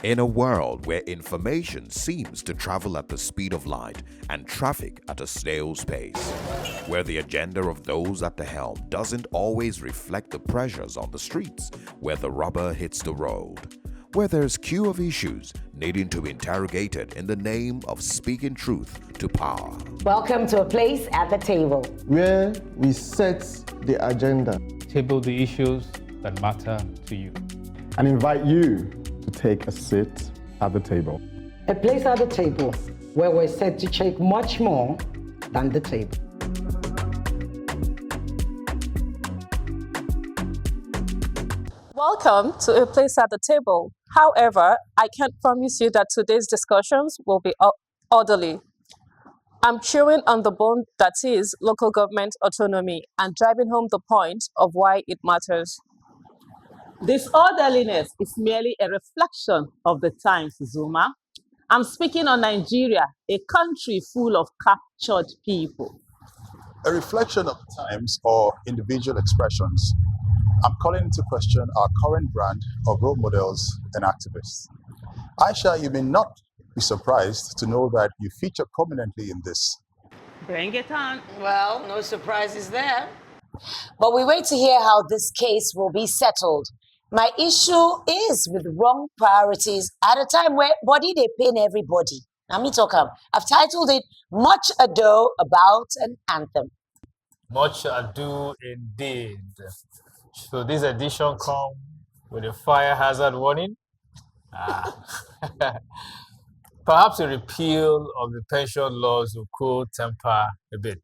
In a world where information seems to travel at the speed of light and traffic at a snail's pace, where the agenda of those at the helm doesn't always reflect the pressures on the streets, where the rubber hits the road, where there's queue of issues needing to be interrogated in the name of speaking truth to power. Welcome to A Place at the Table, where we set the agenda, table the issues that matter to you, and invite you to take a seat at the table. A place at the table where we're set to take much more than the table. Welcome to A Place at the Table. However, I can't promise you that today's discussions will be orderly. I'm chewing on the bone that is local government autonomy and driving home the point of why it matters. Disorderliness is merely a reflection of the times, Zumah. I'm speaking on Nigeria, a country full of captured people. A reflection of the times or individual expressions. I'm calling into question our current brand of role models and activists. Aisha, you may not be surprised to know that you feature prominently in this. Bring it on. Well, no surprises there. But we wait to hear how this case will be settled. My issue is with wrong priorities at a time where body they pain everybody. Now me talk am. I've titled it Much Ado About an Anthem. Much ado indeed. So this edition come with a fire hazard warning. Perhaps a repeal of the pension laws will cool temper a bit.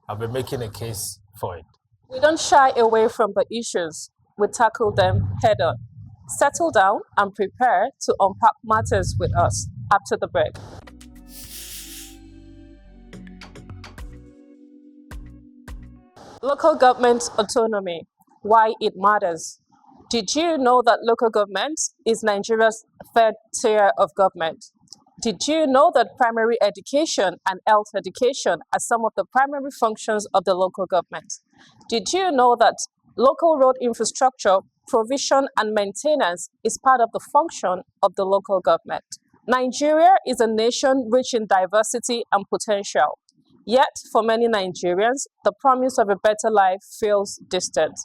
I've been making a case for it. We don't shy away from the issues. We tackle them head on. Settle down and prepare to unpack matters with us after the break. Local government autonomy, why it matters. Did you know that local government is Nigeria's third tier of government? Did you know that primary education and health education are some of the primary functions of the local government? Did you know that local road infrastructure, provision and maintenance is part of the function of the local government? Nigeria is a nation rich in diversity and potential. Yet, for many Nigerians, the promise of a better life feels distant.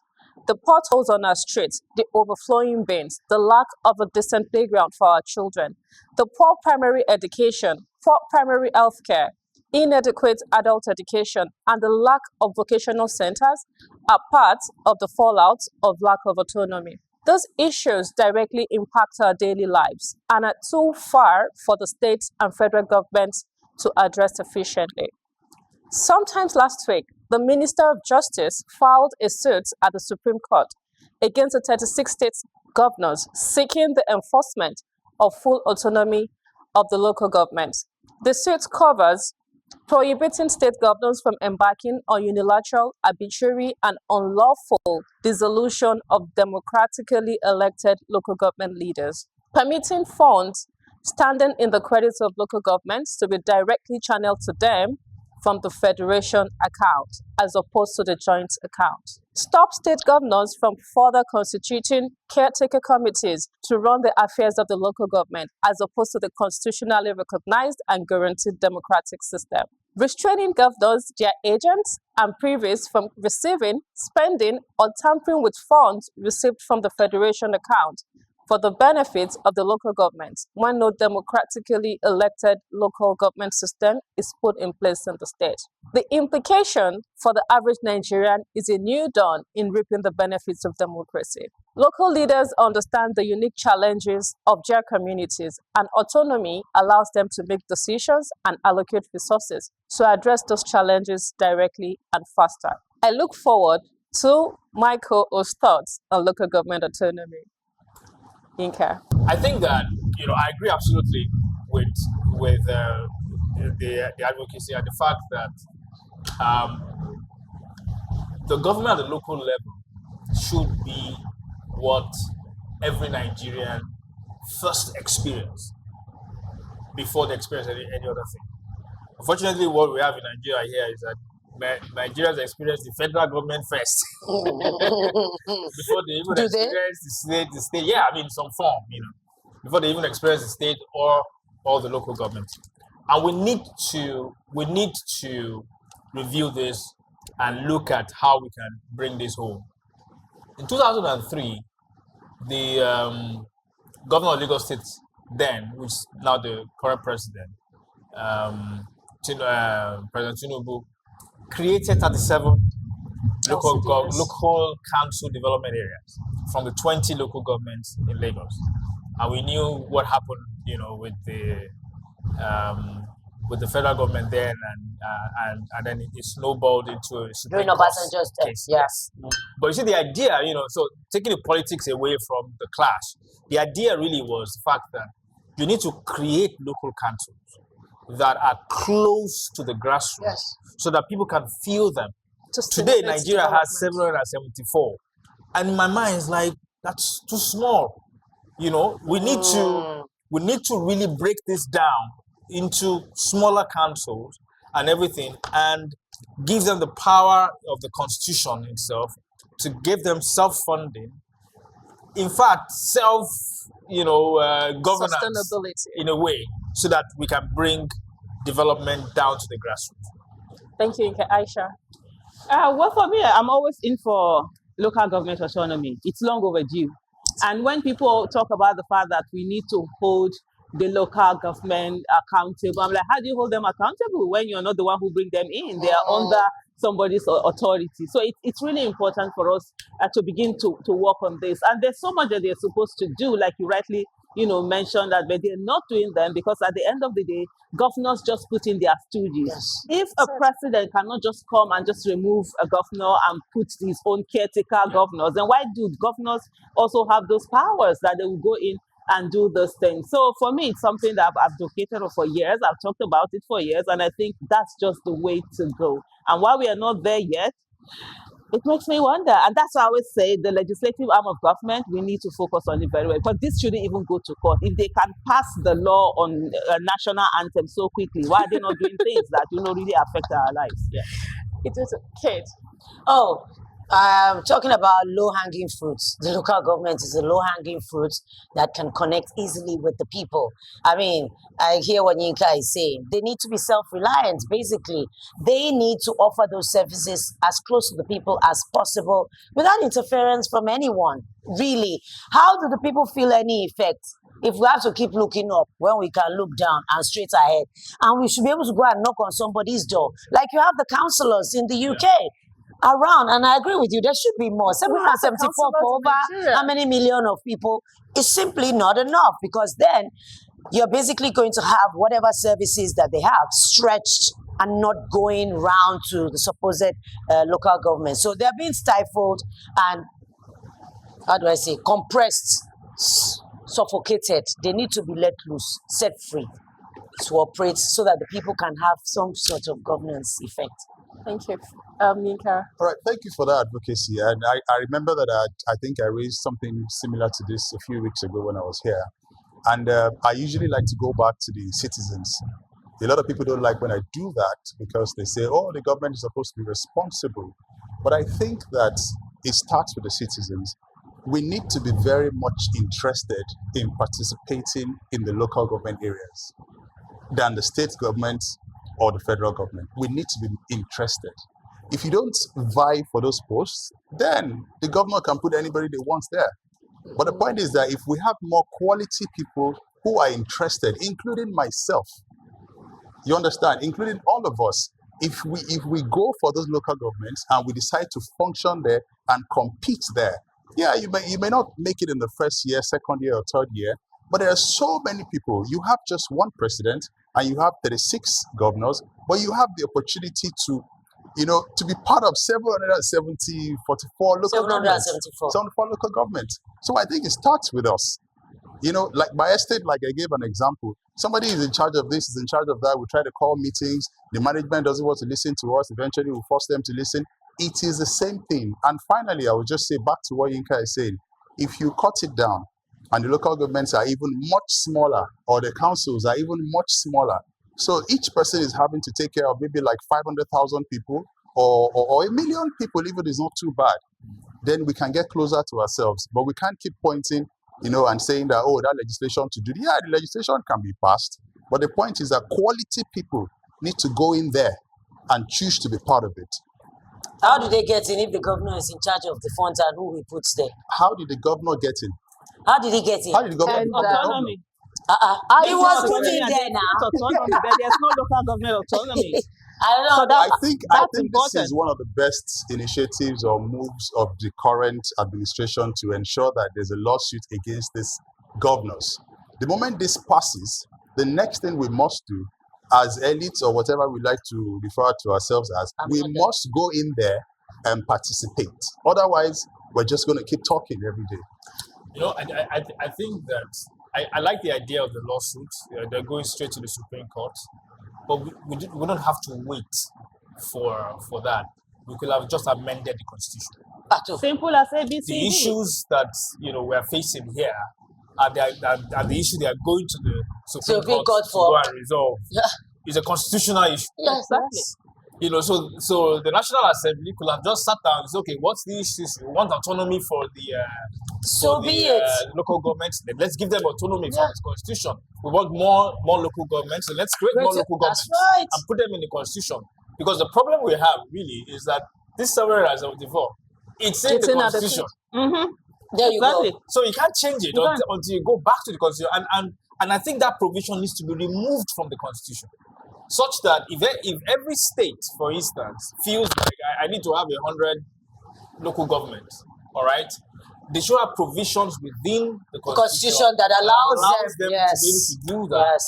The potholes on our streets, the overflowing bins, the lack of a decent playground for our children, the poor primary education, poor primary health care, inadequate adult education, and the lack of vocational centers are part of the fallout of lack of autonomy. Those issues directly impact our daily lives and are too far for the state and federal governments to address efficiently. Sometimes last week, the Minister of Justice filed a suit at the Supreme Court against the 36 state governors seeking the enforcement of full autonomy of the local governments. The suit covers prohibiting state governors from embarking on unilateral, arbitrary, and unlawful dissolution of democratically elected local government leaders, permitting funds standing in the credits of local governments to be directly channeled to them from the federation account as opposed to the joint account. Stop state governors from further constituting caretaker committees to run the affairs of the local government as opposed to the constitutionally recognized and guaranteed democratic system. Restraining governors, their agents, and privies from receiving, spending, or tampering with funds received from the federation account for the benefits of the local government when no democratically elected local government system is put in place in the state. The implication for the average Nigerian is a new dawn in reaping the benefits of democracy. Local leaders understand the unique challenges of their communities, and autonomy allows them to make decisions and allocate resources to address those challenges directly and faster. I look forward to my co-host's thoughts on local government autonomy. Yinka. I think that, I agree absolutely with the advocacy and the fact that the government at the local level should be what every Nigerian first experience before they experience any other thing. Unfortunately, what we have in Nigeria here is that Nigerians experience the federal government first before they even experience the state. Yeah, in some form, before they even experience the state or all the local governments. And we need to review this and look at how we can bring this home. In 2003, the governor of Lagos State then, which is now the current president, President Tinubu, created 37 local council development areas from the 20 local governments in Lagos, and we knew what happened, with the federal government then, and then it snowballed into a Supreme Court case. Yes. But you see, the idea, so taking the politics away from the clash, the idea really was the fact that you need to create local councils that are close to the grassroots, so that people can feel them. Today, Nigeria has 774, and in my mind, it's like, that's too small. We need to really break this down into smaller councils and everything, and give them the power of the constitution itself to give them self-funding. In fact, governance in a way, so that we can bring development down to the grassroots. Thank you, Aisha. Well, for me, I'm always in for local government autonomy. It's long overdue. And when people talk about the fact that we need to hold the local government accountable, I'm like, how do you hold them accountable when you're not the one who bring them in? They are under somebody's authority. So it's really important for us to begin to work on this. And there's so much that they're supposed to do, like you rightly mentioned that, but they're not doing them because at the end of the day, governors just put in their stooges. Yes. If a president cannot just come and just remove a governor and put his own caretaker governors, then why do governors also have those powers that they will go in and do those things? So for me, it's something that I've advocated for years. I've talked about it for years, and I think that's just the way to go. And while we are not there yet, it makes me wonder. And that's why I always say the legislative arm of government, we need to focus on it very well. But this shouldn't even go to court. If they can pass the law on a national anthem so quickly, why are they not doing things that really affect our lives? Yeah. It is Kate. Oh, talking about low-hanging fruits. The local government is a low-hanging fruit that can connect easily with the people. I mean, I hear what Yinka is saying. They need to be self-reliant, basically. They need to offer those services as close to the people as possible without interference from anyone. Really, how do the people feel any effect if we have to keep looking up when we can look down and straight ahead? And we should be able to go and knock on somebody's door, like you have the councillors in the UK. Around, and I agree with you, there should be more. 774 for over how many million of people is simply not enough, because then you're basically going to have whatever services that they have stretched and not going round to the supposed local government. So they're being stifled and, how do I say, compressed, suffocated. They need to be let loose, set free to operate so that the people can have some sort of governance effect. Thank you. Yinka. All right, thank you for that advocacy. And I remember that I think I raised something similar to this a few weeks ago when I was here. And I usually like to go back to the citizens. A lot of people don't like when I do that because they say, oh, the government is supposed to be responsible. But I think that it starts with the citizens. We need to be very much interested in participating in the local government areas than the state government or the federal government. We need to be interested. If you don't vie for those posts, then the governor can put anybody they want there. But the point is that if we have more quality people who are interested, including myself, you understand, including all of us, if we go for those local governments and we decide to function there and compete there, yeah, you may not make it in the first year, second year, or third year, but there are so many people. You have just one president and you have 36 governors, but you have the opportunity to be part of 744 local governments. 744 local governments. So I think it starts with us. Like my estate, like I gave an example, somebody is in charge of this, is in charge of that. We try to call meetings. The management doesn't want to listen to us. Eventually, we'll force them to listen. It is the same thing. And finally, I will just say back to what Yinka is saying. If you cut it down, and the local governments are even much smaller, or the councils are even much smaller, so each person is having to take care of maybe like 500,000 people or 1 million people, if it is not too bad, then we can get closer to ourselves. But we can't keep pointing and saying that, oh, that legislation to do, yeah, the legislation can be passed. But the point is that quality people need to go in there and choose to be part of it. How do they get in if the governor is in charge of the funds and who he puts there? How did the governor get in? How did he get in? How did the governor And become the governor? autonomy. He was put in there now. Autonomy, but there's no local government autonomy. I don't know. So that- I think that's this important. is one of the best initiatives or moves of the current administration to ensure that there's a lawsuit against these governors. The moment this passes, the next thing we must do as elites or whatever we like to refer to ourselves as, we must go in there and participate. Otherwise, we're just going to keep talking every day. I think that I like the idea of the lawsuit. They're going straight to the Supreme Court, but we don't have to wait for that. We could have just amended the Constitution. Simple as ABC. The issues that we are facing here are the issue they are going to the Supreme Court to go and resolve. Yeah. It's a constitutional issue. Yes, Exactly. So the National Assembly could have just sat down and said, okay, what's the issues? We want autonomy for the local governments. Then let's give them autonomy from the Constitution. We want more local governments, so let's create more local governments and put them in the Constitution. Because the problem we have really is that this sovereign rights of default, it's in the Constitution. There you go. So you can't change it until you go back to the Constitution. And I think that provision needs to be removed from the Constitution, such that if every state, for instance, feels like I need to have 100 local governments, all right, they should have provisions within the Constitution that allows them to be able to do that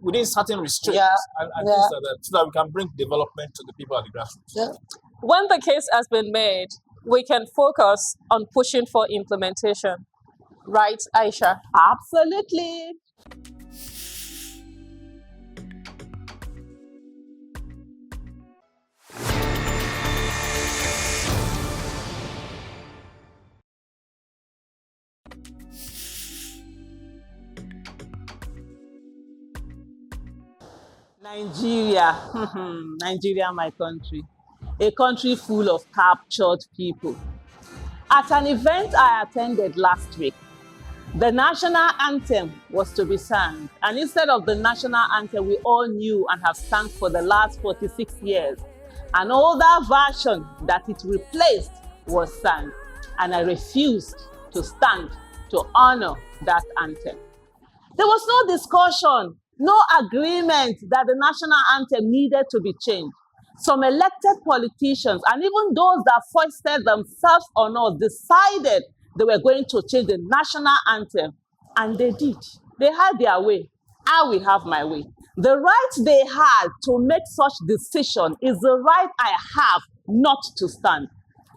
within certain restraints and things like that, so that we can bring development to the people at the grassroots. Yeah. When the case has been made, we can focus on pushing for implementation. Right, Aisha? Absolutely. Nigeria, my country, a country full of captured people. At an event I attended last week, the national anthem was to be sung, and instead of the national anthem we all knew and have sung for the last 46 years, an older version that it replaced was sung, and I refused to stand to honor that anthem. There was no discussion, no agreement that the national anthem needed to be changed. Some elected politicians and even those that foisted themselves on us decided they were going to change the national anthem, and they did. They had their way. I will have my way. The right they had to make such decision is the right I have not to stand.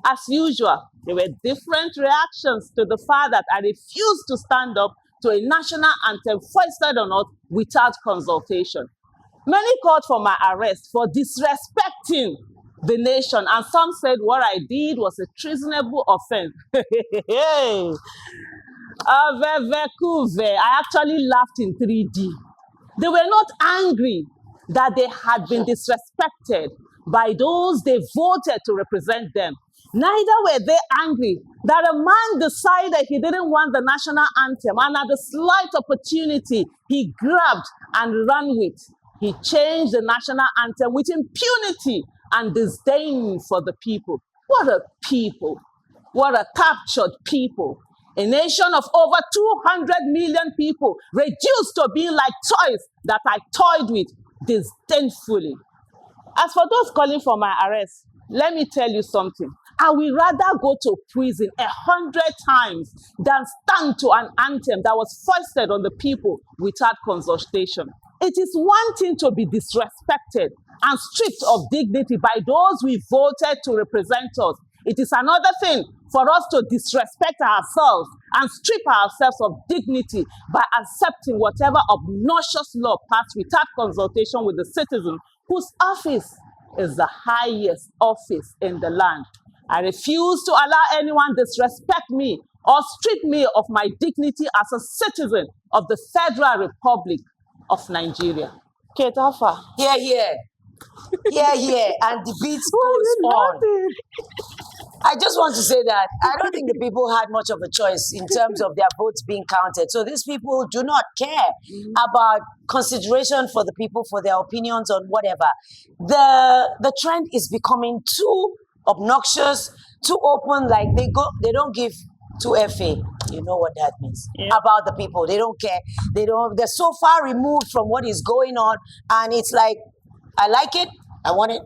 As usual, there were different reactions to the fact that I refused to stand up to a national anthem foisted on us without consultation. Many called for my arrest for disrespecting the nation, and some said what I did was a treasonable offense. I actually laughed in 3D. They were not angry that they had been disrespected by those they voted to represent them. Neither were they angry that a man decided he didn't want the national anthem, and at the slight opportunity he grabbed and ran with. He changed the national anthem with impunity and disdain for the people. What a people. What a captured people. A nation of over 200 million people reduced to being like toys that I toyed with disdainfully. As for those calling for my arrest, let me tell you something. I will rather go to prison 100 times than stand to an anthem that was foisted on the people without consultation. It is one thing to be disrespected and stripped of dignity by those we voted to represent us. It is another thing for us to disrespect ourselves and strip ourselves of dignity by accepting whatever obnoxious law passed without consultation with the citizen whose office is the highest office in the land. I refuse to allow anyone disrespect me or strip me of my dignity as a citizen of the Federal Republic of Nigeria. Kate, how far? Here. here, and the beat goes on. I just want to say that I don't think the people had much of a choice in terms of their votes being counted. So these people do not care about consideration for the people, for their opinions on whatever. The trend is becoming too obnoxious, too open, like they don't give to FA. You know what that means about the people. They don't care. They're so far removed from what is going on, and it's like, I like it, I want it,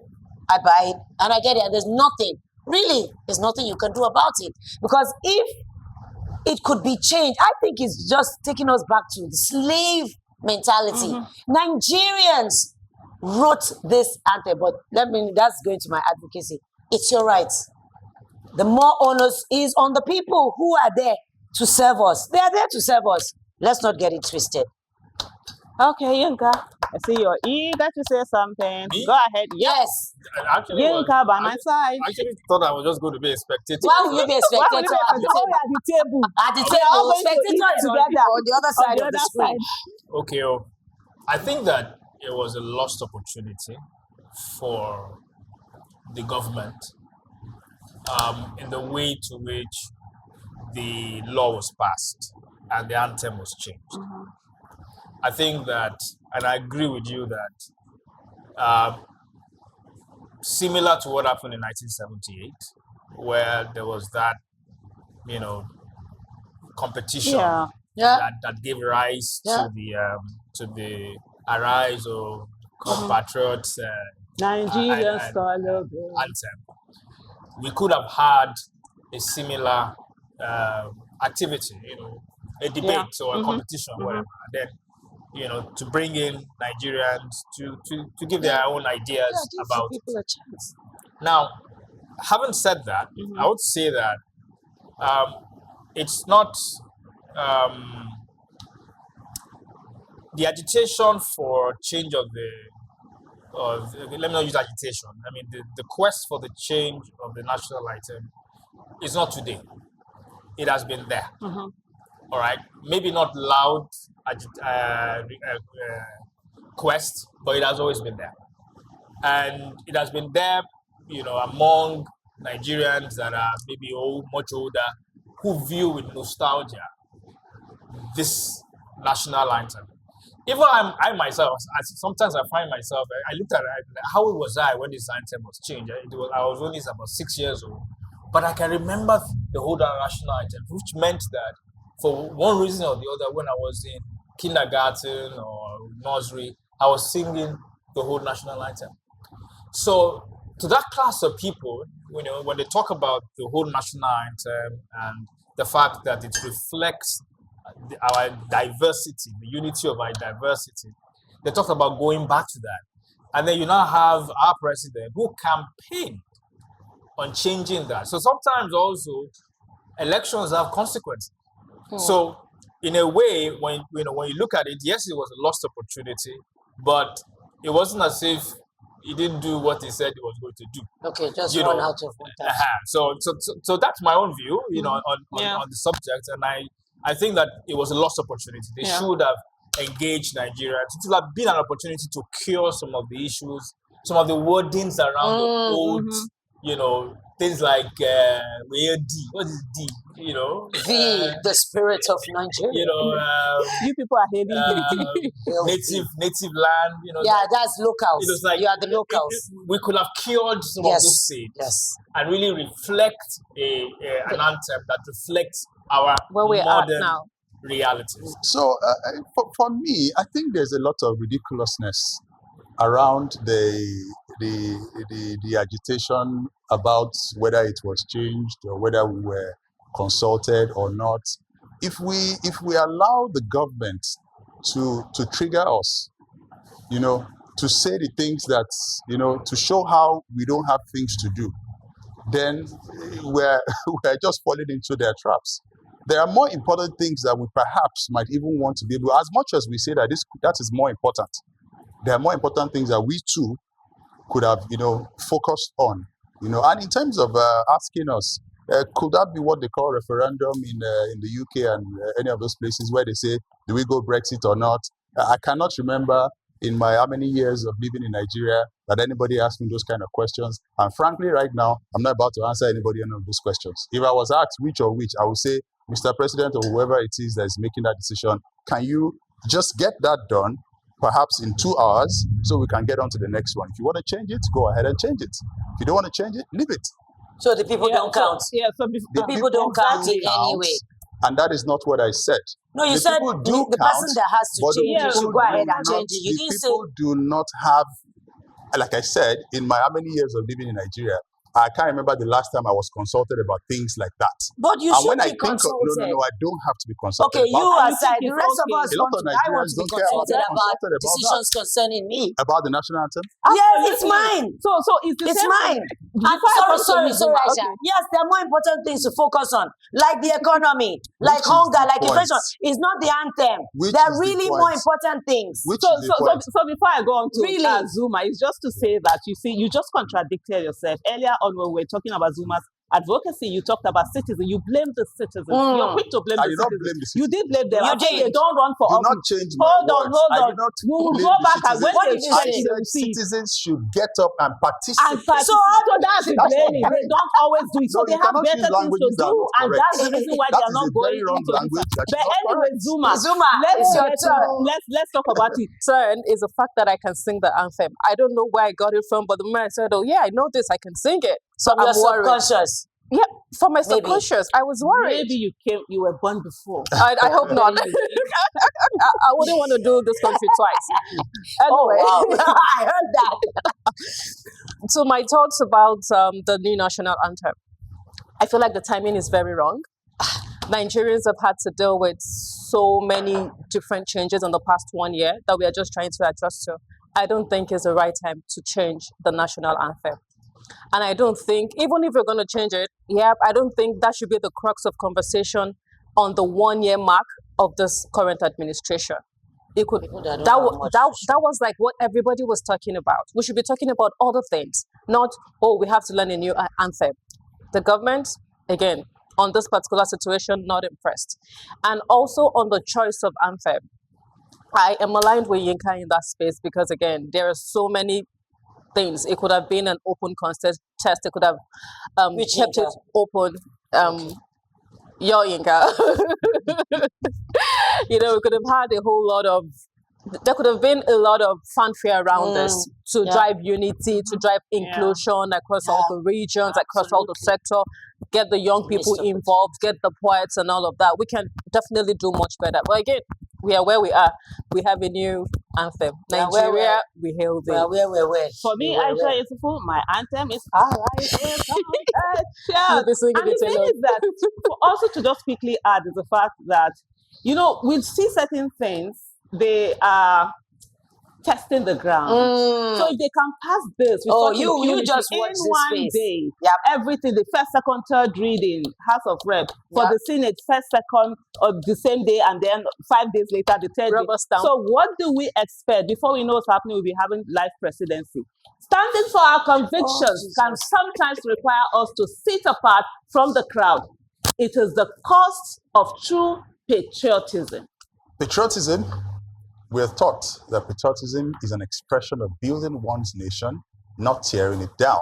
I buy it, and I get it. And there's nothing. Really, there's nothing you can do about it. Because if it could be changed, I think it's just taking us back to the slave mentality. Nigerians wrote this anthem, but that's going to my advocacy. It's your right. The more onus is on the people who are there to serve us. They are there to serve us. Let's not get it twisted. Okay, Yinka, I see you're eager to say something. Me? Go ahead. Yes. Actually, Yinka, by my side. I actually thought I was just going to be a spectator. Why will you be a Why would spectator you at be the at table? the table? At the We are all table, going to spectator eat is together on the other side of the screen. Okay, I think that it was a lost opportunity for the government in the way to which the law was passed and the anthem was changed. I think that, and I agree with you that similar to what happened in 1978, where there was that, competition that gave rise to the arise of compatriots Nigerian anthem. We could have had a similar activity, a debate or a competition, whatever, and then to bring in Nigerians to give their own ideas about people a chance. Now, having said that, I would say that it's not the agitation for change of let me not use agitation. I mean, the quest for the change of the national item is not today. It has been there. All right, maybe not loud quest, but it has always been there, and it has been there, among Nigerians that are maybe much older, who view with nostalgia this national anthem. Even I myself, sometimes I find myself, I looked at it, how old was I when this anthem was changed? I was only about 6 years old, but I can remember the whole national anthem, which meant that for one reason or the other, when I was in kindergarten or nursery, I was singing the whole national anthem. So to that class of people, when they talk about the whole national anthem and the fact that it reflects our diversity, the unity of our diversity, they talk about going back to that. And then you now have our president who campaigned on changing that. So sometimes also elections have consequences. So in a way, when you look at it, yes, it was a lost opportunity, but it wasn't as if he didn't do what he said he was going to do. Okay, just run out of one time. So that's my own view, on the subject, and I think that it was a lost opportunity. They should have engaged Nigerians. It would have been an opportunity to cure some of the issues, some of the wordings around the old, things like where D, what is D? The spirit of Nigeria. You people are hating native land. Yeah, that's locals. It was like, you are the locals. We could have cured some of those things, and really reflect an anthem that reflects our where we are modern now realities. So for me, I think there's a lot of ridiculousness around the agitation about whether it was changed or whether we were consulted or not. If we allow the government to trigger us, to say the things that, to show how we don't have things to do, then we're just falling into their traps. There are more important things that we perhaps might even want to be able, as much as we say that that is more important, there are more important things that we too could have, focused on, and in terms of asking us, could that be what they call referendum in the UK and any of those places where they say, do we go Brexit or not? I cannot remember in my how many years of living in Nigeria that anybody asked me those kind of questions. And frankly, right now, I'm not about to answer anybody any of those questions. If I was asked which or which, I would say, Mr. President or whoever it is that is making that decision, can you just get that done, perhaps in 2 hours, so we can get on to the next one? If you want to change it, go ahead and change it. If you don't want to change it, leave it. So the people don't count. The people don't count in any way. And that is not what I said. No, you The said people do the count, person that has to but the change it people should go ahead do and change it. You the didn't say people do not have, like I said, in my how many years of living in Nigeria, I can't remember the last time I was consulted about things like that. But you And should when I be think of, consulted. no, I don't have to be consulted. Okay, you about aside, the rest of us A lot of I want Nigerians to be don't care about consulted being about consulted about decisions concerning me. About the national anthem? Yes, it's mine. So it's the It's same mine. thing. I'm Before I come to sorry, you, Aisha. okay. Yes, there are more important things to focus on, like the economy, like Which is hunger, the like point? inflation. It's not the anthem. Which There are is the really point? more important things. Which So, is the point? so before I go on to Really? Zuma, it's just to say that you see, you just contradicted yourself. Earlier on, when we were talking about Zuma's advocacy, you talked about citizens. You blamed the citizens. You're quick to blame I the did not citizens. blame the You did blame them. You I think did. they don't run for Do office. not change my Hold on, words. hold I on. did not We will blame go the back and when citizens. What they did you check say? I it, they said will see it. citizens should get up and And participate. so that's the That's blaming. not They don't always do it. So No, they you have cannot use better things to languages that do, are not and correct. that's the reason why they That are is not a very going wrong into this. language that is But not anyway, correct. Zuma, it's your turn. let's talk about it. Concern is the fact that I can sing the anthem. I don't know where I got it from, but the moment I said, "Oh yeah, I know this, I can sing it," so From your I'm worried. subconscious. Yeah, from my Maybe. subconscious, I was worried. Maybe you were born before. I hope not. I wouldn't want to do this country twice. Oh, Anyway, wow. I heard that. so my thoughts about the new national anthem. I feel like the timing is very wrong. Nigerians have had to deal with so many different changes in the past 1 year that we are just trying to adjust to. I don't think it's the right time to change the national anthem. And I don't think, even if we're going to change it, I don't think that should be the crux of conversation on the 1 year mark of this current administration. It could that was like what everybody was talking about. We should be talking about other things, not, oh, we have to learn a new anthem. The government, again, on this particular situation, not impressed. And also on the choice of anthem, I am aligned with Yinka in that space because, again, there are so many things. It could have been an open contest. It could have kept it open. Your Yinka. We could have had a whole lot of, there could have been a lot of fanfare around this to drive unity, to drive inclusion across all the regions, across all the sector, get the young people involved, get the poets and all of that. We can definitely do much better. But again, we are where we are. We have a new anthem. Nigeria, we hail thee. For me, Aisha Yesufu, my anthem is Alright. You'll be singing And the it thing alone. is that, also to just quickly add, is the fact that, we see certain things, they are testing the ground. So if they can pass this, with such you just in watch this one space. day, Yep. everything, the first, second, third reading, House of Rep, for the Senate, first, second of the same day, and then 5 days later, the third Rubber day. stamp. So what do we expect? Before we know what's happening, we'll be having live presidency. Standing for our convictions can sometimes require us to sit apart from the crowd. It is the cost of true patriotism. Patriotism, we are taught that patriotism is an expression of building one's nation, not tearing it down.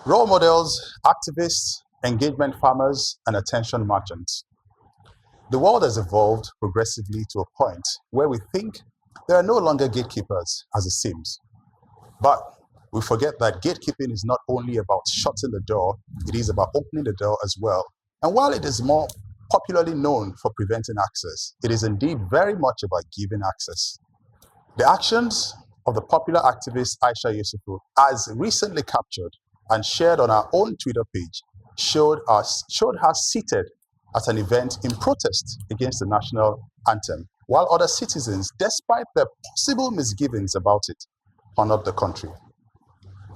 Role models, activists, engagement farmers, and attention merchants. The world has evolved progressively to a point where we think there are no longer gatekeepers, as it seems. But we forget that gatekeeping is not only about shutting the door, it is about opening the door as well. And while it is more popularly known for preventing access, it is indeed very much about giving access. The actions of the popular activist Aisha Yesufu, as recently captured and shared on our own Twitter page, showed her seated at an event in protest against the national anthem, while other citizens, despite their possible misgivings about it, honored the country.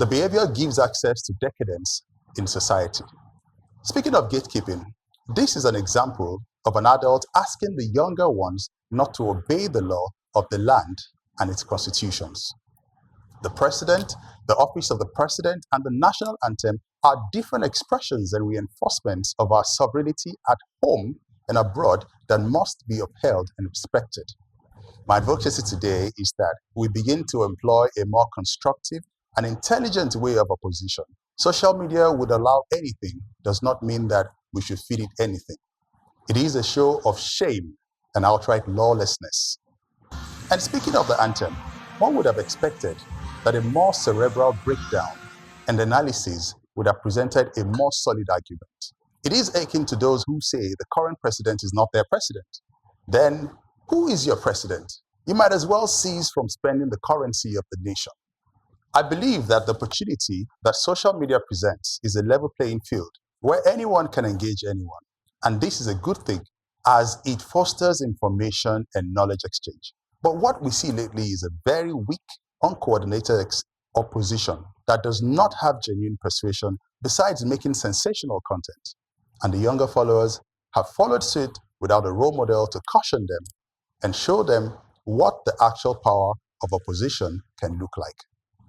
The behavior gives access to decadence in society. Speaking of gatekeeping, this is an example of an adult asking the younger ones not to obey the law of the land and its constitutions. The president, the office of the president, and the national anthem are different expressions and reinforcements of our sovereignty at home and abroad that must be upheld and respected. My advocacy today is that we begin to employ a more constructive and intelligent way of opposition. Social media would allow anything does not mean that we should feed it anything. It is a show of shame and outright lawlessness. And speaking of the anthem, one would have expected that a more cerebral breakdown and analysis would have presented a more solid argument. It is akin to those who say the current president is not their president. Then, who is your president? You might as well cease from spending the currency of the nation. I believe that the opportunity that social media presents is a level playing field where anyone can engage anyone. And this is a good thing as it fosters information and knowledge exchange. But what we see lately is a very weak, uncoordinated opposition that does not have genuine persuasion besides making sensational content. And the younger followers have followed suit without a role model to caution them and show them what the actual power of opposition can look like.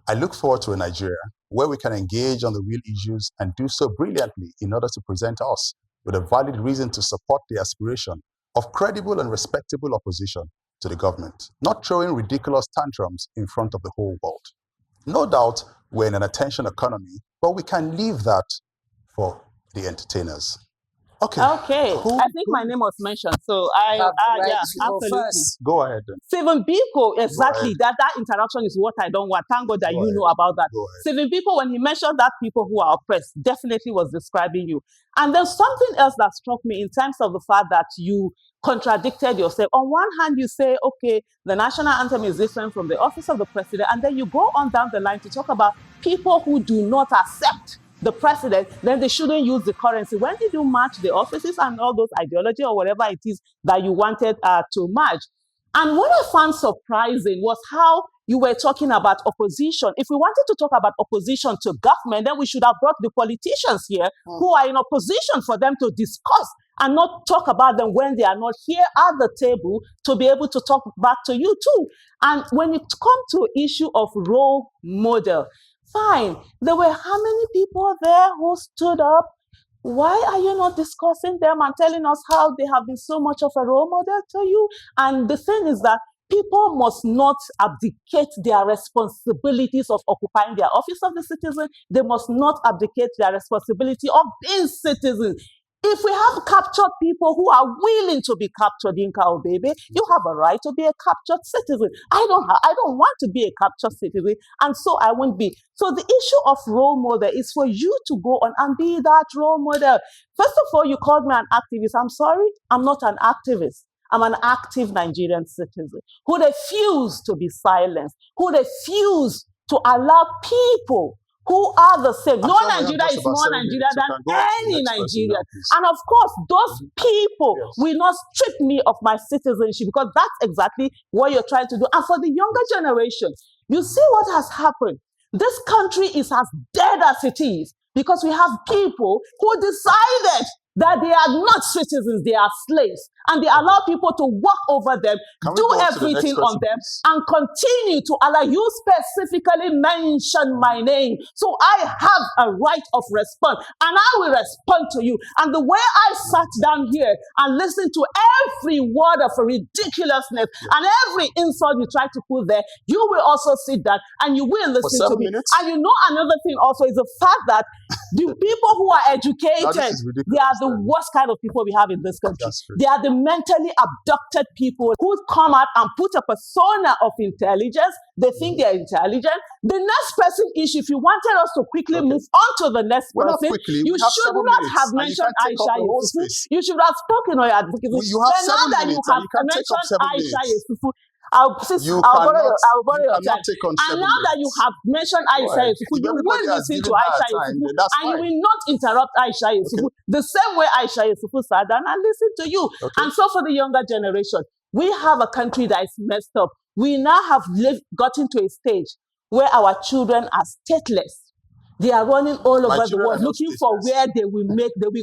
I look forward to a Nigeria where we can engage on the real issues and do so brilliantly in order to present us with a valid reason to support the aspiration of credible and respectable opposition to the government, not throwing ridiculous tantrums in front of the whole world. No doubt we're in an attention economy, but we can leave that for the entertainers. Okay. I think my name was mentioned, so yeah, absolutely. Go ahead then. Stephen Biko, exactly. That interaction is what I don't want. Thank God that you know about that. Stephen Biko, when he mentioned that people who are oppressed, definitely was describing you. And there's something else that struck me in terms of the fact that you contradicted yourself. On one hand, you say, okay, the national anthem is different from the office of the president, and then you go on down the line to talk about people who do not accept the president, then they shouldn't use the currency. When did you match the offices and all those ideology or whatever it is that you wanted to match? And what I found surprising was how you were talking about opposition. If we wanted to talk about opposition to government, then we should have brought the politicians here who are in opposition for them to discuss and not talk about them when they are not here at the table to be able to talk back to you too. And when it comes to issue of role model, fine. There were how many people there who stood up? Why are you not discussing them and telling us how they have been so much of a role model to you? And the thing is that people must not abdicate their responsibilities of occupying their office of the citizen. They must not abdicate their responsibility of being citizens. If we have captured people who are willing to be captured, Yinka Obebe, you have a right to be a captured citizen. I don't want to be a captured citizen, and so I won't be. So the issue of role model is for you to go on and be that role model. First of all, you called me an activist. I'm sorry, I'm not an activist. I'm an active Nigerian citizen who refuse to be silenced, who refuse to allow people who are the same. No Nigeria is more Nigeria than any Nigerian. And of course, those people will not strip me of my citizenship, because that's exactly what you're trying to do. And for the younger generation, you see what has happened. This country is as dead as it is because we have people who decided that they are not citizens, they are slaves. And they allow people to walk over them, do everything on them, and continue to allow you specifically mention my name. So I have a right of response, and I will respond to you. And the way I sat down here and listened to every word of ridiculousness and every insult you try to put there, you will also sit down and you will listen to me. And you know another thing also is the fact that the people who are educated, they are the worst kind of people we have in this country. They are the mentally abducted people who come out and put a persona of intelligence. They think they are intelligent. The next person is, if you wanted us to quickly move on to the next person, you should not have mentioned Aisha Yesufu. You should have spoken on your advocacy. But now that you have mentioned Aisha Yesufu, I'll borrow your time. And now that you have mentioned Aisha Yesufu, you will listen to Aisha Yesufu, and you will not interrupt Aisha Yesufu the same way Aisha Yesufu sat down and listened to you. And so for the younger generation, we have a country that is messed up. We now have gotten to a stage where our children are stateless. They are running all over the world looking for where they will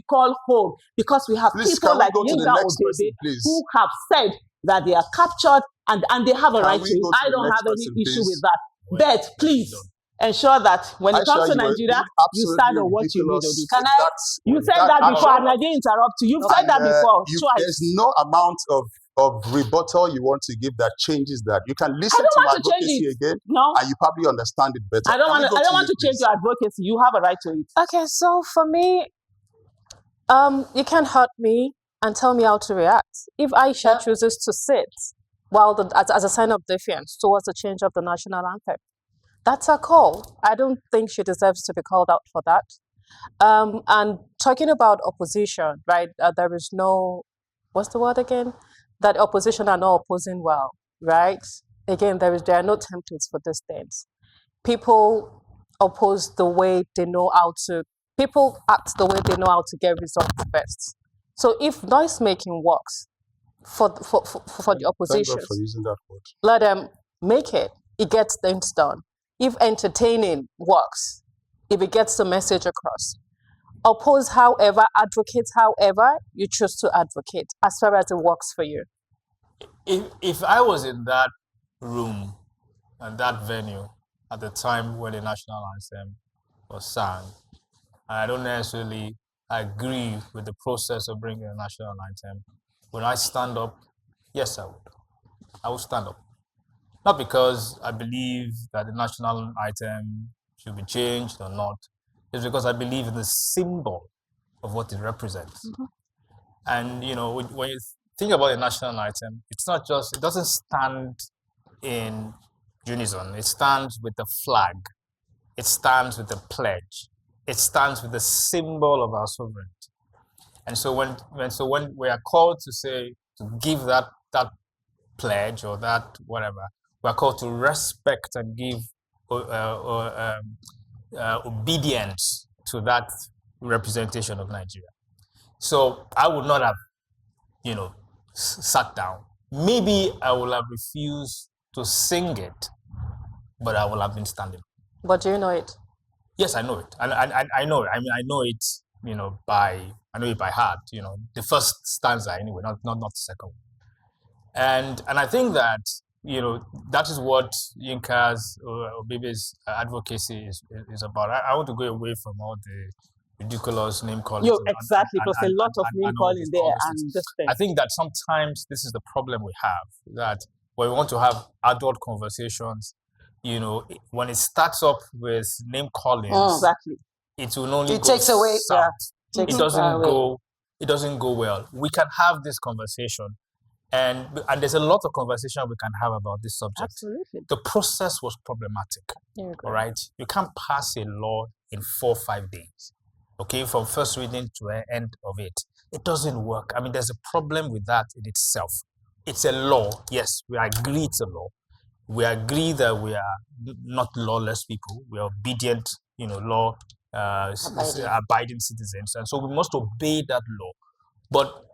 call home, because we have people like Yinka Obebe who have said that they are captured and they have a Can right we to go it. to I the don't next have any person, issue please? with that. But please ensure that when it Aisha, comes to you were Nigeria, being you stand absolutely on what you need to ridiculous. do. Can I? You said that before, and I didn't interrupt you. You've said that before twice. There's no amount of rebuttal you want to give that changes that. You can listen to my want to change advocacy it. again, No, and you probably understand it better. I don't Can we want to. go I don't to want you, to change please? your advocacy. You have a right to it. Okay, so for me, you can't hurt me and tell me how to react. If Aisha chooses to sit while as a sign of defiance towards the change of the national anthem, that's her call. I don't think she deserves to be called out for that. And talking about opposition, right? There is no, what's the word again? That opposition are not opposing well, right? Again, there are no templates for these things. People oppose the way they know how to. People act the way they know how to get results best. So if noise making works for the Thank opposition, God for using that word. let them make it. It gets things done. If entertaining works, if it gets the message across, oppose however, advocate however you choose to advocate, as far as it works for you. If I was in that room and that venue at the time when the national anthem was sung, I don't necessarily agree with the process of bringing a national anthem, would I stand up? Yes, I would. I would stand up. Not because I believe that the national anthem should be changed or not. It's because I believe in the symbol of what it represents. Mm-hmm. And, you know, when you think about the national anthem, it's not just, it doesn't stand in unison. It stands with the flag. It stands with the pledge. It stands with the symbol of our sovereignty. And so when we are called to say, to give that pledge or that whatever, we are called to respect and give obedience to that representation of Nigeria. So I would not have, you know, sat down. Maybe I would have refused to sing it, but I would have been standing. But do you know it? Yes, I know it. And I know it. I mean, I know it, you know, by heart, you know, the first stanza anyway, not the second one. And I think that, you know, that is what Yinka's Obebe's advocacy is about. I want to go away from all the ridiculous name calling. Exactly, because a lot of name calling there and this thing. I think that sometimes this is the problem we have, that when we want to have adult conversations, you know, when it starts up with name calling, exactly, it will only it takes away. Yeah, it doesn't go well. We can have this conversation. And there's a lot of conversation we can have about this subject. Absolutely. The process was problematic. All right. You can't pass a law in 4 or 5 days. Okay, from first reading to the end of it. It doesn't work. I mean, there's a problem with that in itself. It's a law. Yes, we agree it's a law. We agree that we are not lawless people. We are obedient, you know, law abiding citizens. And so we must obey that law. But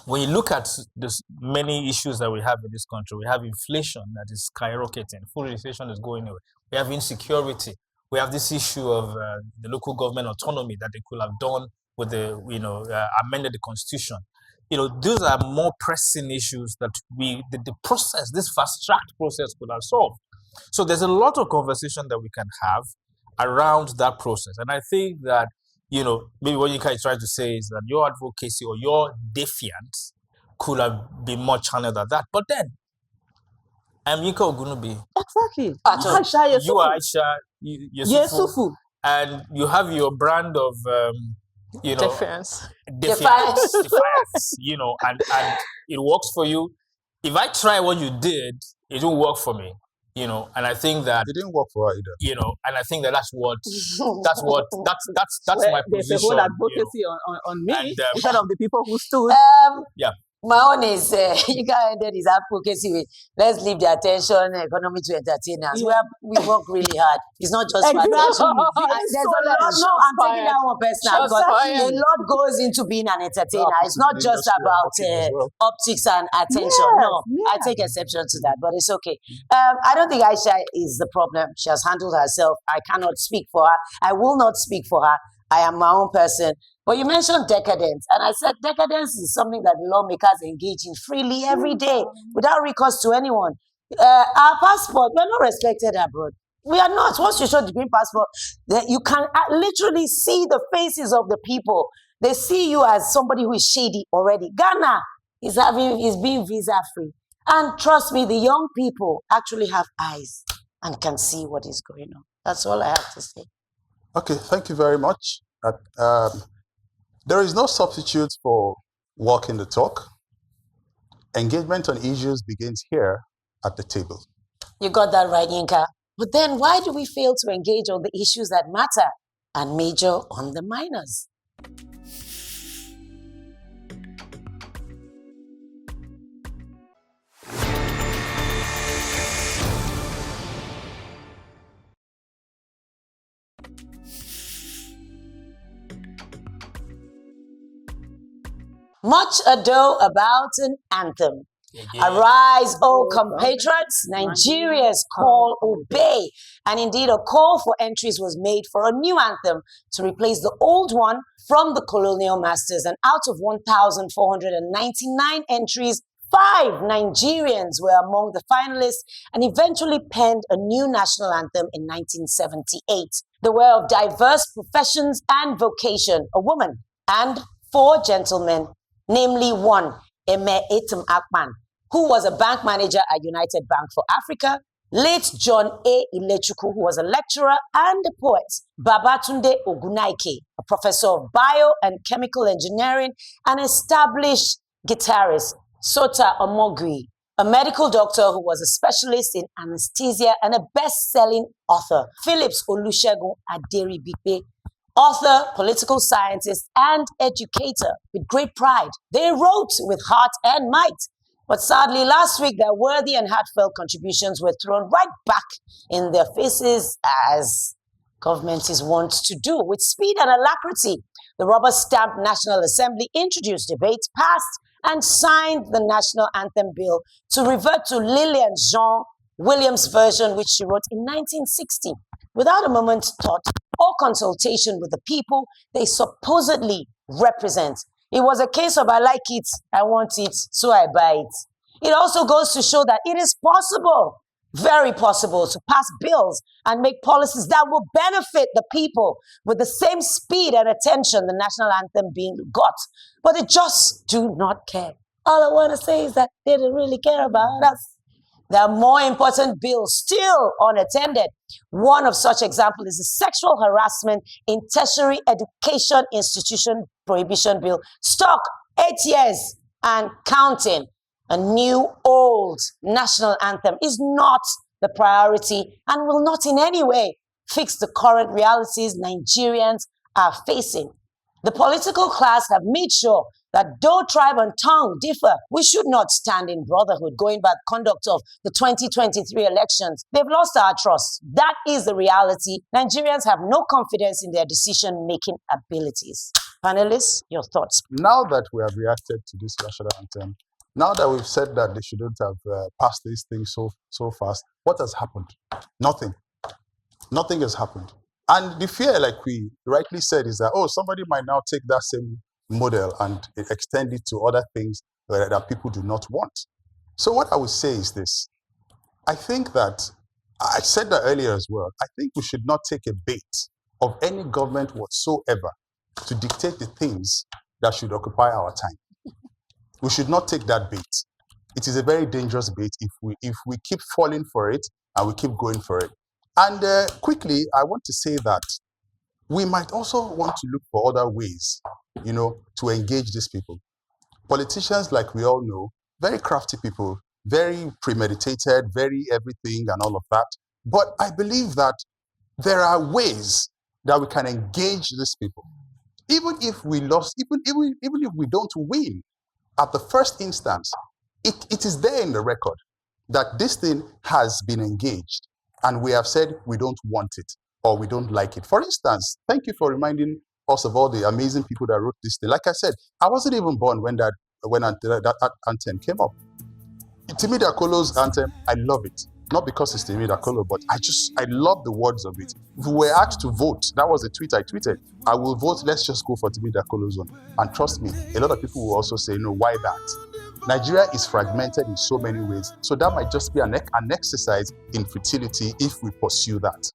when you look at the many issues that we have in this country, we have inflation that is skyrocketing. Food inflation is going away. We have insecurity. We have this issue of the local government autonomy that they could have done with the, you know, amended the constitution. You know, those are more pressing issues that the process, this fast-tracked process could have solved. So there's a lot of conversation that we can have around that process. And I think that, you know, maybe what Yinka is trying to say is that your advocacy or your defiance could have been more channeled than that. But then, I'm Yinka Ogunnubi. Exactly. Aisha Yesufu. You are Aisha Yesufu. And you have your brand of, you know, Defiance, you know, and it works for you. If I try what you did, it won't work for me. You know, and I think that it didn't work for her either. You know, and I think that's my position. There's a whole advocacy on me instead of the people who stood. Yeah. My own is you can ended his advocacy with let's leave the attention economy to entertainers. Yeah. We work really hard. It's not just exactly. there's a lot. No, I'm taking that one personal because a lot goes into being an entertainer. It's not just about optics and attention. I take exception to that, but it's okay. I don't think Aisha is the problem. She has handled herself. I cannot speak for her. I will not speak for her. I am my own person. But you mentioned decadence, and I said decadence is something that lawmakers engage in freely every day without recourse to anyone. Our passport, we're not respected abroad. We are not. Once you show the green passport, you can literally see the faces of the people. They see you as somebody who is shady already. Ghana is being visa free. And trust me, the young people actually have eyes and can see what is going on. That's all I have to say. Okay, thank you very much. There is no substitute for walking the talk. Engagement on issues begins here at the table. You got that right, Yinka. But then why do we fail to engage on the issues that matter and major on the minors? Much ado about an anthem. Arise, O compatriots, Nigeria's call obey. And indeed, a call for entries was made for a new anthem to replace the old one from the colonial masters. And out of 1,499 entries, 5 Nigerians were among the finalists and eventually penned a new national anthem in 1978. They were of diverse professions and vocation, a woman and 4 gentlemen, namely 1, Eme Etim Akpan, who was a bank manager at United Bank for Africa, late John A. Ilechukwu, who was a lecturer and a poet, Babatunde Ogunnaike, a professor of bio and chemical engineering, an established guitarist, Sota Omogui, a medical doctor who was a specialist in anesthesia and a best-selling author, Phillips Olusegun Aderibipe, author, political scientist, and educator with great pride. They wrote with heart and might. But sadly, last week, their worthy and heartfelt contributions were thrown right back in their faces, as government is wont to do. With speed and alacrity, the rubber-stamped National Assembly introduced debates, passed, and signed the National Anthem Bill to revert to Lillian Jean Williams' version, which she wrote in 1960, without a moment's thought or consultation with the people they supposedly represent. It was a case of I like it, I want it, so I buy it. It also goes to show that it is possible, very possible, to pass bills and make policies that will benefit the people with the same speed and attention the national anthem being got. But they just do not care. All I want to say is that they don't really care about us. There are more important bills still unattended. One of such examples is the Sexual Harassment in Tertiary Education Institution Prohibition Bill, stuck 8 years and counting. A new old national anthem is not the priority and will not in any way fix the current realities Nigerians are facing. The political class have made sure that though tribe and tongue differ, we should not stand in brotherhood going by the conduct of the 2023 elections. They've lost our trust. That is the reality. Nigerians have no confidence in their decision-making abilities. Panelists, your thoughts. Now that we have reacted to this national anthem, now that we've said that they shouldn't have passed these things so fast, what has happened? Nothing. Nothing has happened. And the fear, like we rightly said, is that, oh, somebody might now take that same model and extend it to other things that people do not want. So what I would say is this. I think that, I said that earlier as well, I think we should not take a bait of any government whatsoever to dictate the things that should occupy our time. We should not take that bait. It is a very dangerous bait if we keep falling for it and we keep going for it. And quickly, I want to say that we might also want to look for other ways, to engage these people. Politicians, like we all know, very crafty people, very premeditated, very everything and all of that. But I believe that there are ways that we can engage these people. Even if we lost, even if we don't win, at the first instance, it is there in the record that this thing has been engaged. And we have said we don't want it or we don't like it. For instance, thank you for reminding us of all the amazing people that wrote this thing. Like I said, I wasn't even born when that anthem came up. Timmy Dakolo's anthem, I love it. not because it's Timi Dakolo, but I love the words of it. If we were asked to vote, that was the tweet I tweeted, I will vote, let's just go for Timi Dakolo's one. And trust me, a lot of people will also say, no, why that? Nigeria is fragmented in so many ways. So that might just be an exercise in futility if we pursue that.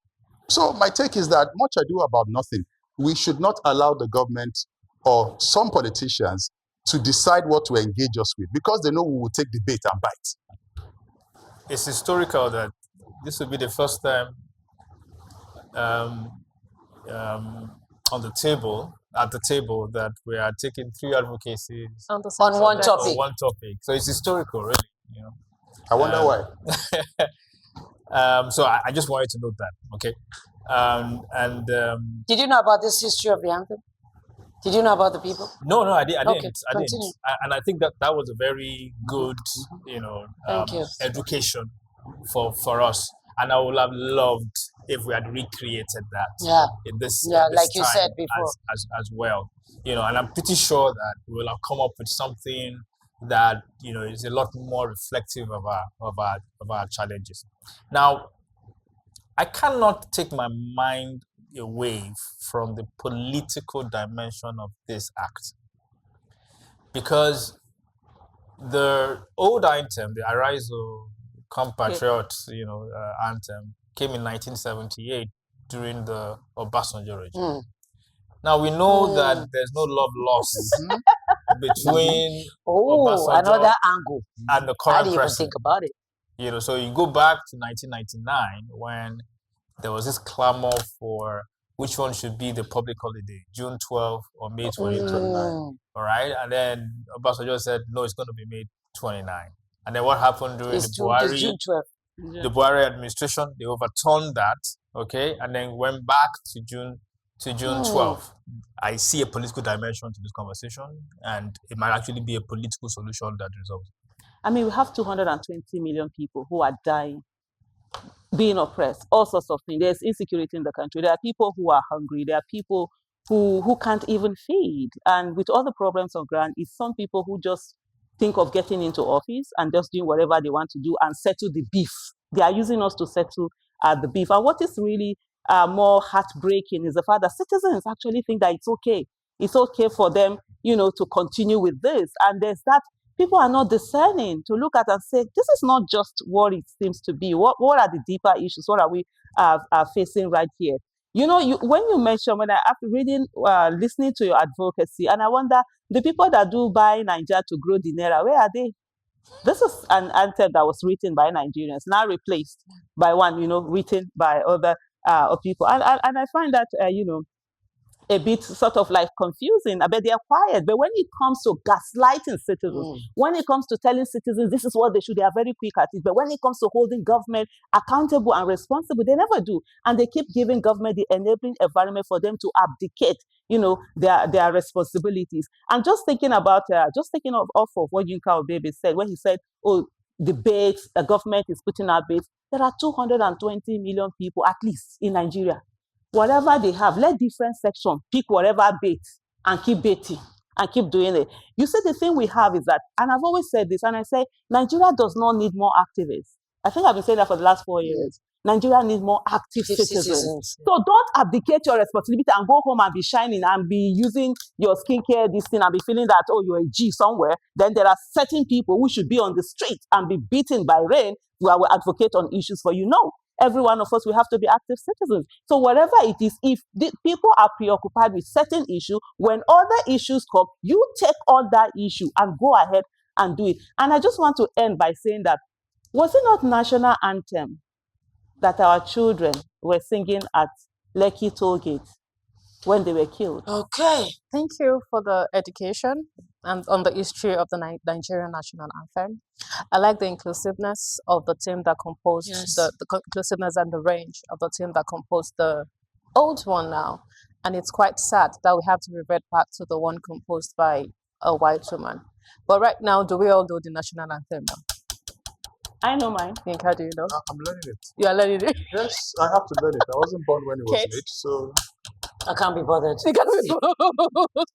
So my take is that much ado about nothing. We should not allow the government or some politicians to decide what to engage us with because they know we will take the bait and bite. It's historical that this will be the first time at the table that we are taking 3 advocacies on one topic. On one topic. So it's historical, really. You know. I wonder why. So I just wanted to note that, okay? Did you know about this history of the anthem? Did you know about the people? No, I didn't. I Okay, didn't. continue. And I think that was a very good, Thank you. education for us. And I would have loved if we had recreated that. Yeah. In this, Like you time said before. as well. You know, and I'm pretty sure that we will have come up with something that is a lot more reflective of our challenges. Now, I cannot take my mind away from the political dimension of this act, because the old anthem, the Arise O Compatriots, anthem, came in 1978 during the Obasanjo regime. Now we know that there's no love lost between Obasanjo another angle and the I current didn't even president. think about it. So you go back to 1999 when there was this clamor for which one should be the public holiday, June 12th or May 2029. All right, and then Obasanjo said, no, it's going to be May 29. And then what happened during It's June 12th. the Buhari administration? They overturned that, okay, and then went back to June 12th. I see a political dimension to this conversation, and it might actually be a political solution that resolves. I mean, we have 220 million people who are dying, being oppressed, all sorts of things. There's insecurity in the country. There are people who are hungry. There are people who can't even feed. And with all the problems on ground, it's some people who just think of getting into office and just doing whatever they want to do and settle the beef. They are using us to settle the beef. And what is really more heartbreaking is the fact that citizens actually think that it's okay. It's okay for them, to continue with this. And there's that people are not discerning to look at and say, this is not just what it seems to be. What are the deeper issues? What are we facing right here? When you mention, when after reading, listening to your advocacy, and I wonder, the people that do buy Nigeria to grow the Naira, where are they? This is an anthem that was written by Nigerians, now replaced by one, written by other people. And I find that, a bit sort of like confusing. I bet they are quiet. But when it comes to gaslighting citizens, when it comes to telling citizens this is what they should, they are very quick at it. But when it comes to holding government accountable and responsible, they never do. And they keep giving government the enabling environment for them to abdicate, their responsibilities. And just thinking off of what Yinka Obebe said, when he said, the baits, the government is putting out baits. There are 220 million people, at least, in Nigeria. Whatever they have, let different sections pick whatever bait and keep baiting and keep doing it. You see, the thing we have is that, and I've always said this, and I say, Nigeria does not need more activists. I think I've been saying that for the last 4 years. Nigeria needs more active citizens. So don't abdicate your responsibility and go home and be shining and be using your skincare, this thing, and be feeling that, you're a G somewhere. Then there are certain people who should be on the street and be beaten by rain who will advocate on issues for you. No. Every one of us, we have to be active citizens. So whatever it is, if the people are preoccupied with certain issue, when other issues come, you take on that issue and go ahead and do it. And I just want to end by saying that, was it not national anthem that our children were singing at Lekki Tollgate when they were killed? Okay. Thank you for the education and on the history of the Nigerian national anthem. I like the inclusiveness of the team that composed the inclusiveness and the range of the team that composed the old one now. And it's quite sad that we have to revert back to the one composed by a white woman. But right now, do we all know the national anthem now? I know mine. Yinka, do you know? I'm learning it. You are learning it? Yes, I have to learn it. I wasn't born when it was made, so... I can't be bothered. You can't be bothered.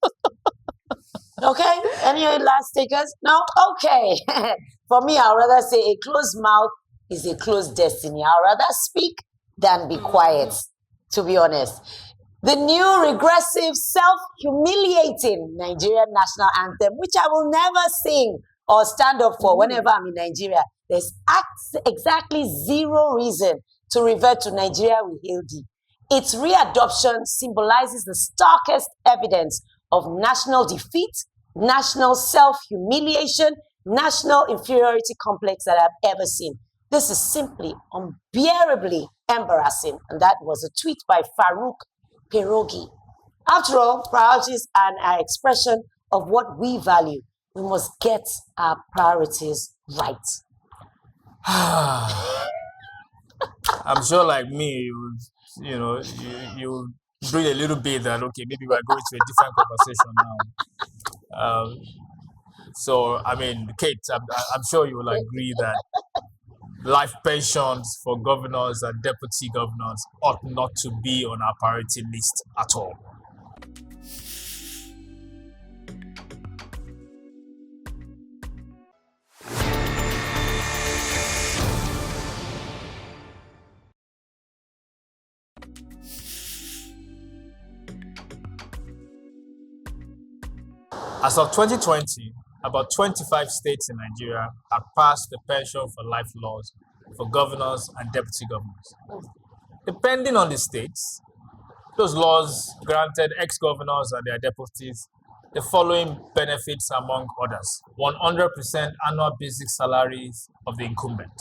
Okay, any last takers? No? Okay. For me, I'd rather say a closed mouth is a closed destiny. I'd rather speak than be quiet, to be honest. The new regressive, self-humiliating Nigerian national anthem, which I will never sing or stand up for whenever I'm in Nigeria. There's exactly zero reason to revert to Nigeria we hail thee. Its readoption symbolizes the starkest evidence of national defeat, national self-humiliation, national inferiority complex that I've ever seen. This is simply unbearably embarrassing. And that was a tweet by Farouk Pierogi. After all, priorities are an expression of what we value. We must get our priorities right. I'm sure, like me, you breathe a little bit that, okay, maybe we're going to a different conversation now. So, I mean, Kate, I'm sure you will agree that life pensions for governors and deputy governors ought not to be on our priority list at all. As of 2020, about 25 states in Nigeria have passed the pension for life laws for governors and deputy governors. Depending on the states, those laws granted ex-governors and their deputies the following benefits among others: 100% annual basic salaries of the incumbent,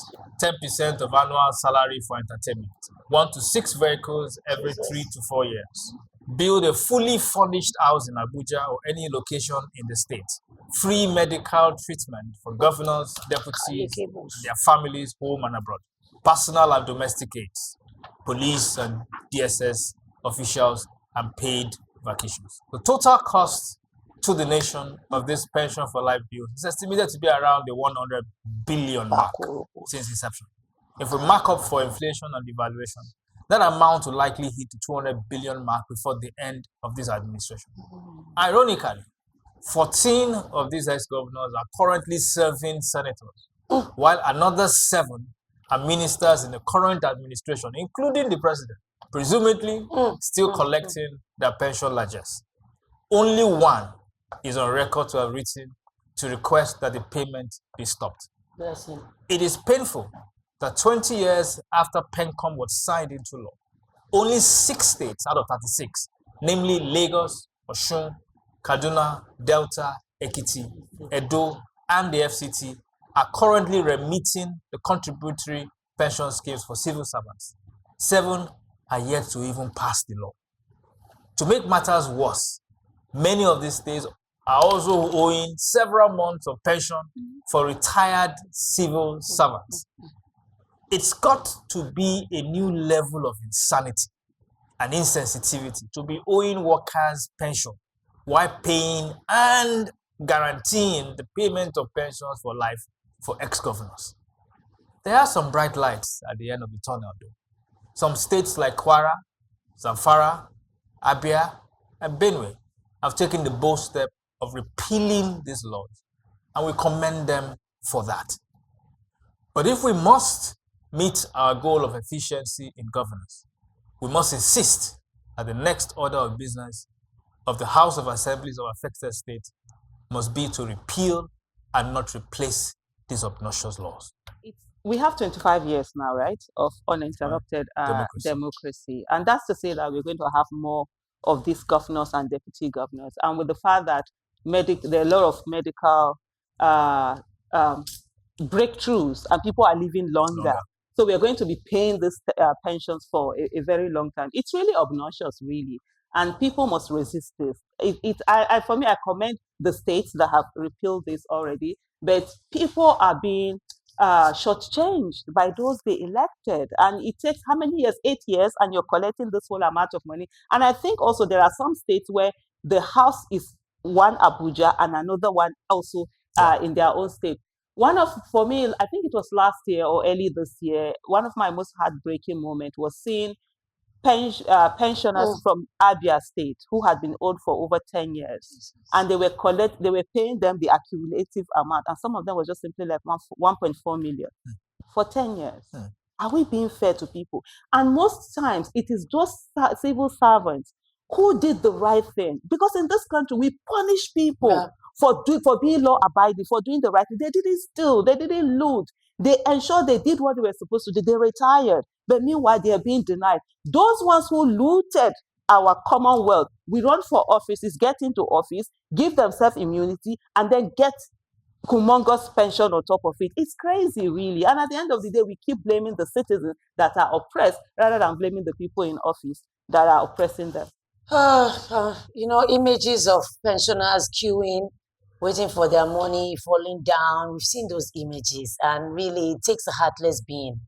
10% of annual salary for entertainment, 1 to 6 vehicles every 3 to 4 years, build a fully furnished house in Abuja or any location in the state, free medical treatment for governors, deputies, their families, home and abroad, personal and domestic aids, police and DSS officials, and paid vacations. The total cost to the nation of this pension for life bill is estimated to be around the 100 billion mark since inception. If we mark up for inflation and devaluation, that amount will likely hit the 200 billion mark before the end of this administration. Ironically, 14 of these ex-governors are currently serving senators, while another 7 are ministers in the current administration, including the president, presumably still collecting their pension largesse. Only 1 is on record to have written to request that the payment be stopped. Bless him. It is painful that 20 years after PENCOM was signed into law, only 6 states out of 36, namely Lagos, Osun, Kaduna, Delta, Ekiti, Edo, and the FCT, are currently remitting the contributory pension schemes for civil servants. 7 are yet to even pass the law. To make matters worse, many of these states are also owing several months of pension for retired civil servants. It's got to be a new level of insanity and insensitivity to be owing workers pension while paying and guaranteeing the payment of pensions for life for ex-governors. There are some bright lights at the end of the tunnel, though. Some states like Kwara, Zamfara, Abia, and Benue have taken the bold step of repealing these laws, and we commend them for that. But if we must meet our goal of efficiency in governance, we must insist that the next order of business of the House of Assemblies of affected states must be to repeal and not replace these obnoxious laws. We have 25 years now, right, of uninterrupted democracy. And that's to say that we're going to have more of these governors and deputy governors. And with the fact that there are a lot of medical breakthroughs and people are living longer. So we're going to be paying these pensions for a very long time. It's really obnoxious, really. And people must resist this. For me, I commend the states that have repealed this already, but people are being shortchanged by those they elected. And it takes how many years? 8 years, and you're collecting this whole amount of money. And I think also there are some states where the house is one Abuja and another one also in their own state. For me, I think it was last year or early this year, one of my most heartbreaking moments was seeing pensioners from Abia State who had been owed for over 10 years, and they were paying them the accumulative amount, and some of them were just simply like 1.4 million. for 10 years. Are we being fair to people? And most times, it is just civil servants who did the right thing. Because in this country, we punish people for being law-abiding, for doing the right thing. They didn't steal. They didn't loot. They ensured they did what they were supposed to do. They retired. But meanwhile, they are being denied. Those ones who looted our commonwealth, we run for offices, get into office, give themselves immunity, and then get humongous pension on top of it. It's crazy, really. And at the end of the day, we keep blaming the citizens that are oppressed rather than blaming the people in office that are oppressing them. Images of pensioners queuing, waiting for their money, falling down. We've seen those images, and really, it takes a heartless being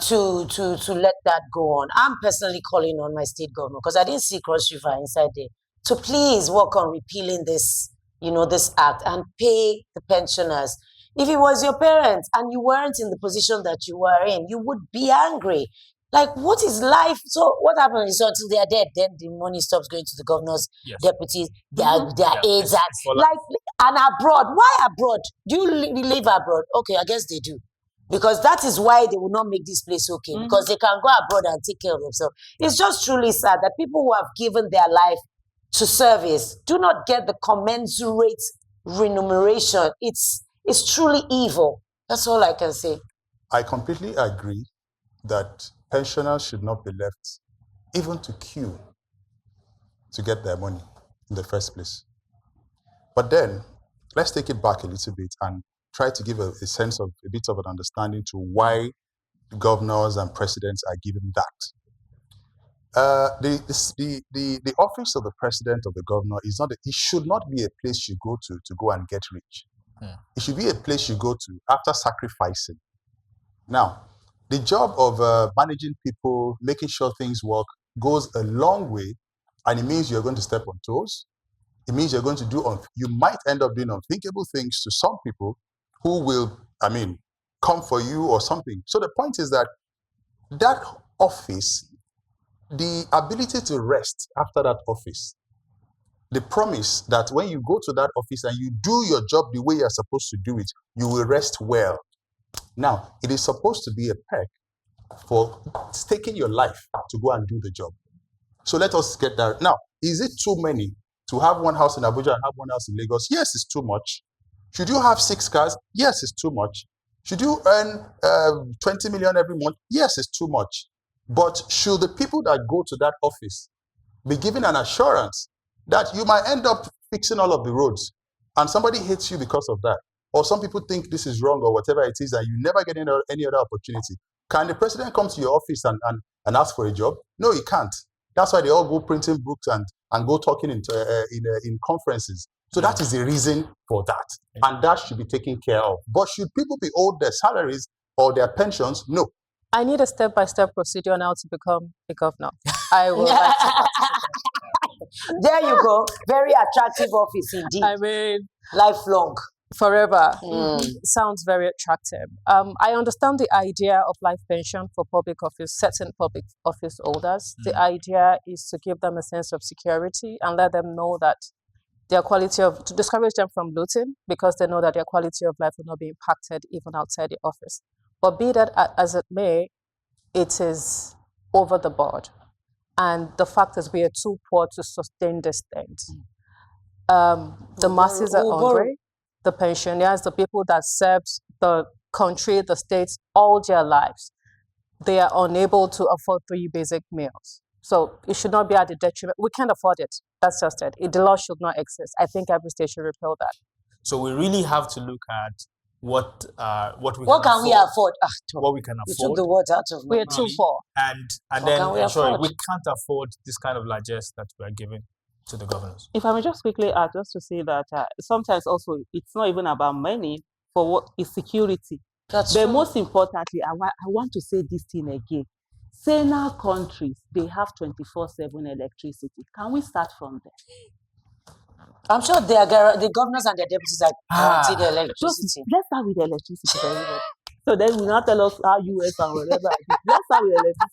to let that go on. I'm personally calling on my state government, because I didn't see Cross River inside there, to please work on repealing this act and pay the pensioners. If it was your parents and you weren't in the position that you were in, you would be angry. Like, what is life? So what happens is until they are dead, then the money stops going to the governors, deputies, their aides, and abroad. Why abroad? Do you live abroad? Okay, I guess they do. Because that is why they will not make this place okay. Because they can go abroad and take care of themselves. It's just truly sad that people who have given their life to service do not get the commensurate remuneration. It's truly evil. That's all I can say. I completely agree that pensioners should not be left even to queue to get their money in the first place. But then, let's take it back a little bit and try to give a sense of a bit of an understanding to why governors and presidents are given that. The office of the president of the governor it should not be a place you go to go and get rich. It should be a place you go to after sacrificing. Now, the job of managing people, making sure things work, goes a long way, and it means you're going to step on toes. It means you're going to you might end up doing unthinkable things to some people who will, come for you or something. So the point is that office, the ability to rest after that office, the promise that when you go to that office and you do your job the way you're supposed to do it, you will rest well. Now, it is supposed to be a perk for taking your life to go and do the job. So let us get that. Now, is it too many to have one house in Abuja and have one house in Lagos? Yes, it's too much. Should you have 6 cars? Yes, it's too much. Should you earn 20 million every month? Yes, it's too much. But should the people that go to that office be given an assurance that you might end up fixing all of the roads and somebody hates you because of that? Or some people think this is wrong or whatever it is, and you never get any other opportunity. Can the president come to your office and ask for a job? No, he can't. That's why they all go printing books and go talking in conferences. So that is the reason for that. And that should be taken care of. But should people be owed their salaries or their pensions? No. I need a step-by-step procedure now to become a governor. I would like to participate. There you go. Very attractive office indeed. Lifelong. Forever. Sounds very attractive. I understand the idea of life pension for certain public office holders. The idea is to give them a sense of security and let them know that to discourage them from looting, because they know that their quality of life will not be impacted even outside the office. But be that as it may, it is over the board. And the fact is we are too poor to sustain these things. The masses are hungry. The pensioners, the people that served the country, the states, all their lives, they are unable to afford 3 basic meals. So it should not be at the detriment. We can't afford it. That's just it. The law should not exist. I think every state should repeal that. So we really have to look at what we can afford. What we can afford. You took the words out of my mouth. We are too poor. And then we can't afford this kind of largesse that we are giving to the governors. If I may just quickly add, just to say that sometimes also it's not even about money for what is security. But most importantly, I want to say this thing again. Sena countries, they have 24/7 electricity. Can we start from there? I'm sure the governors and their deputies are guaranteed the electricity. Let's start with the electricity. So then we not tell us how US and whatever. Let's start with electricity.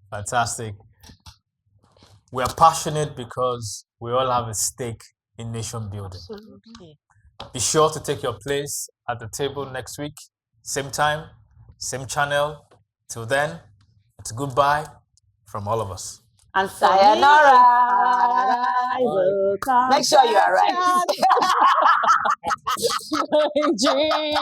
Fantastic. We are passionate because we all have a stake in nation building. Absolutely. Be sure to take your place at the table next week. same time, same channel. Till then, it's goodbye from all of us. And Sayonara. I will come. Make sure you are right. Nigeria.